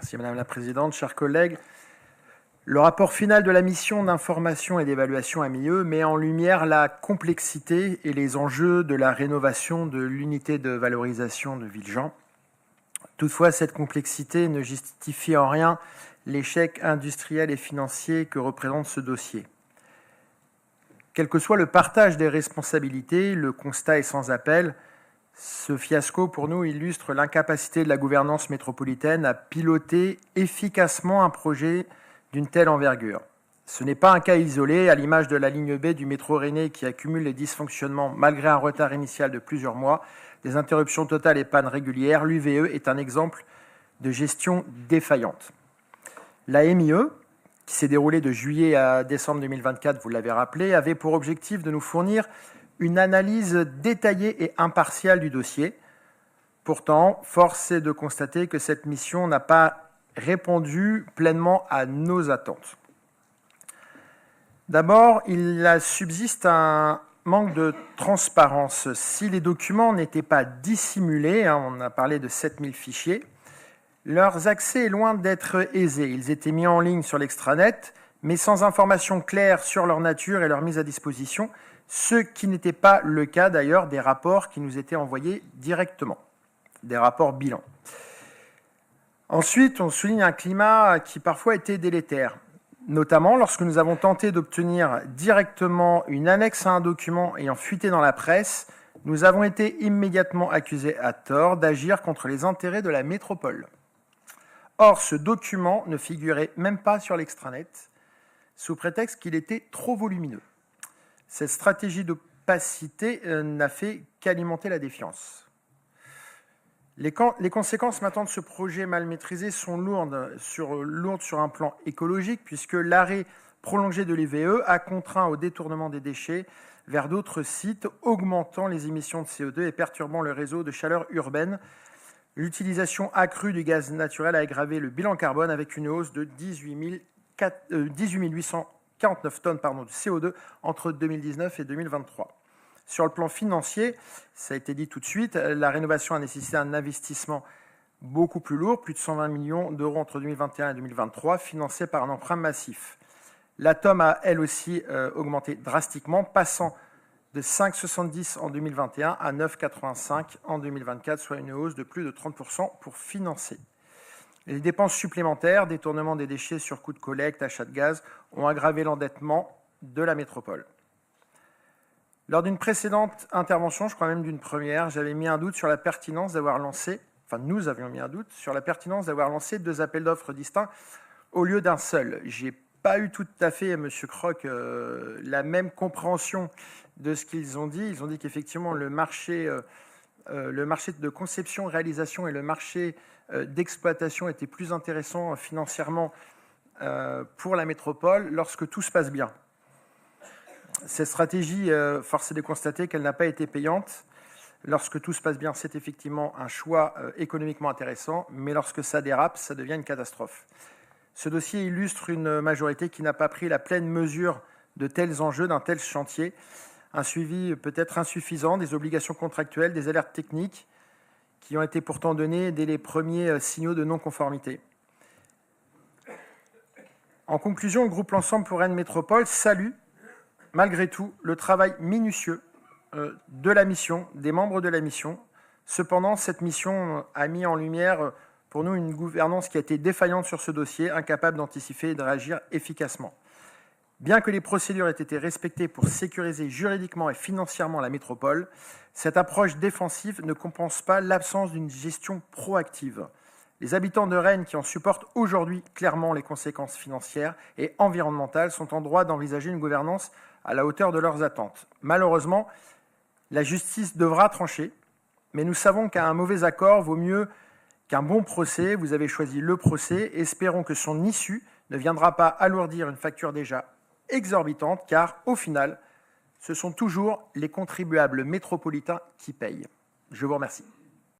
Merci Madame la Présidente, chers collègues. Le rapport final de la mission d'information et d'évaluation MIE met en lumière la complexité et les enjeux de la rénovation de l'unité de valorisation de Villejean. Toutefois, cette complexité ne justifie en rien l'échec industriel et financier que représente ce dossier. Quel que soit le partage des responsabilités, le constat est sans appel. Ce fiasco, pour nous, illustre l'incapacité de la gouvernance métropolitaine à piloter efficacement un projet d'une telle envergure. Ce n'est pas un cas isolé, à l'image de la ligne B du métro rennais qui accumule les dysfonctionnements malgré un retard initial de plusieurs mois, des interruptions totales et pannes régulières. L'UVE est un exemple de gestion défaillante. La MIE, qui s'est déroulée de juillet à décembre 2024, vous l'avez rappelé, avait pour objectif de nous fournir une analyse détaillée et impartiale du dossier. Pourtant, force est de constater que cette mission n'a pas répondu pleinement à nos attentes. D'abord, il subsiste un manque de transparence. Si les documents n'étaient pas dissimulés, on a parlé de 7000 fichiers, leur accès est loin d'être aisé. Ils étaient mis en ligne sur l'extranet, mais sans information claire sur leur nature et leur mise à disposition, ce qui n'était pas le cas d'ailleurs des rapports qui nous étaient envoyés directement, des rapports bilan. Ensuite, on souligne un climat qui parfois était délétère, notamment lorsque nous avons tenté d'obtenir directement une annexe à un document ayant fuité dans la presse, nous avons été immédiatement accusés à tort d'agir contre les intérêts de la métropole. Or, ce document ne figurait même pas sur l'extranet, sous prétexte qu'il était trop volumineux. Cette stratégie d'opacité n'a fait qu'alimenter la défiance. Les conséquences maintenant de ce projet mal maîtrisé sont lourdes sur un plan écologique, puisque l'arrêt prolongé de l'EVE a contraint au détournement des déchets vers d'autres sites, augmentant les émissions de CO2 et perturbant le réseau de chaleur urbaine. L'utilisation accrue du gaz naturel a aggravé le bilan carbone avec une hausse de 18 849 tonnes de CO2 entre 2019 et 2023. Sur le plan financier, ça a été dit tout de suite, la rénovation a nécessité un investissement beaucoup plus lourd, plus de 120 millions d'euros entre 2021 et 2023, financé par un emprunt massif. La TOM a, elle aussi, augmenté drastiquement, passant de 5,70 en 2021 à 9,85 en 2024, soit une hausse de plus de 30% pour financer. Les dépenses supplémentaires, détournement des déchets sur coûts de collecte, achat de gaz, ont aggravé l'endettement de la métropole. Lors d'une précédente intervention, je crois même d'une première, j'avais mis un doute sur la pertinence d'avoir lancé, nous avions mis un doute sur la pertinence d'avoir lancé 2 appels d'offres distincts au lieu d'un seul. J'ai pas eu tout à fait, M. Croc, la même compréhension de ce qu'ils ont dit. Ils ont dit qu'effectivement le marché de conception, réalisation et le marché d'exploitation était plus intéressant financièrement pour la métropole lorsque tout se passe bien. Cette stratégie, force est de constater qu'elle n'a pas été payante. Lorsque tout se passe bien, c'est effectivement un choix économiquement intéressant, mais lorsque ça dérape, ça devient une catastrophe. Ce dossier illustre une majorité qui n'a pas pris la pleine mesure de tels enjeux, d'un tel chantier, un suivi peut-être insuffisant des obligations contractuelles, des alertes techniques qui ont été pourtant données dès les premiers signaux de non-conformité. En conclusion, le groupe L'Ensemble pour Rennes Métropole salue malgré tout le travail minutieux de la mission, des membres de la mission. Cependant, cette mission a mis en lumière pour nous une gouvernance qui a été défaillante sur ce dossier, incapable d'anticiper et de réagir efficacement. Bien que les procédures aient été respectées pour sécuriser juridiquement et financièrement la métropole, cette approche défensive ne compense pas l'absence d'une gestion proactive. Les habitants de Rennes qui en supportent aujourd'hui clairement les conséquences financières et environnementales sont en droit d'envisager une gouvernance à la hauteur de leurs attentes. Malheureusement, la justice devra trancher, mais nous savons qu'un mauvais accord vaut mieux qu'un bon procès. Vous avez choisi le procès. Espérons que son issue ne viendra pas alourdir une facture déjà exorbitante, car au final, ce sont toujours les contribuables métropolitains qui payent. Je vous remercie.